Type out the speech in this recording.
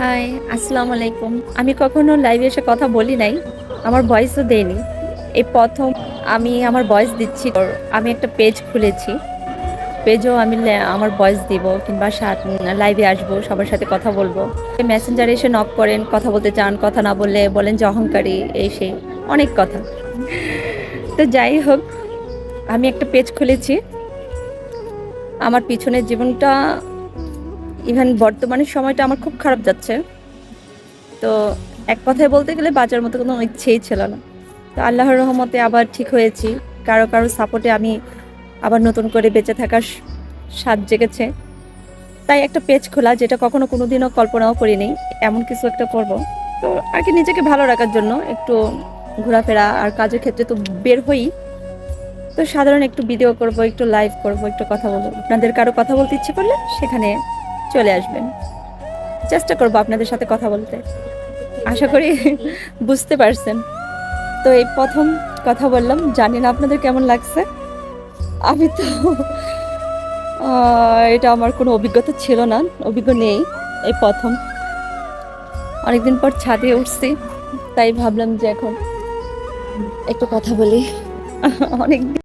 High, আসসালামু আলাইকুম। আমি কখনো লাইভে এসে কথা বলি নাই, আমার ভয়েসও দেইনি। এই প্রথম আমি আমার ভয়েস দিচ্ছি। আমি একটা পেজ খুলেছি, পেজও আমি আমার ভয়েস দিব কিংবা লাইভে আসবো, সবার সাথে কথা বলবো। মেসেঞ্জারে এসে নক করেন, কথা বলতে চান, কথা না বললে বলেন যে অহংকারী, এই সেই অনেক কথা। তো যাই হোক, আমি একটা পেজ খুলেছি। আমার পিছনের জীবনটা, ইভেন বর্তমানের সময়টা আমার খুব খারাপ যাচ্ছে। তো এক কথায় বলতে গেলে বাঁচার মতো কোনো ইচ্ছেই ছিল না। তো আল্লাহর রহমতে আবার ঠিক হয়েছি। কারো কারো সাপোর্টে আমি আবার নতুন করে বেঁচে থাকার স্বাদ জেগেছে। তাই একটা পেজ খোলা, যেটা কখনো কোনোদিনও কল্পনাও করিনি এমন কিছু একটা করব। তো আর কি, নিজেকে ভালো রাখার জন্য একটু ঘোরাফেরা আর কাজের ক্ষেত্রে তো বের হই। তো সাধারণ একটু ভিডিও করব, একটু লাইভ করব, একটু কথা বলবো। আপনাদের কারো কথা বলতে ইচ্ছে করলে সেখানে চলে আসবেন। চেষ্টা করবো আপনাদের সাথে কথা বলতে। আশা করি বুঝতে পারছেন। তো এই প্রথম কথা বললাম, জানি না আপনাদের কেমন লাগছে। আমি তো এটা আমার কোনো অভিজ্ঞতা ছিল না, অভিজ্ঞ নেই। এই প্রথম অনেকদিন পর ছাদে উঠছি, তাই ভাবলাম যে এখন একটু কথা বলি। অনেক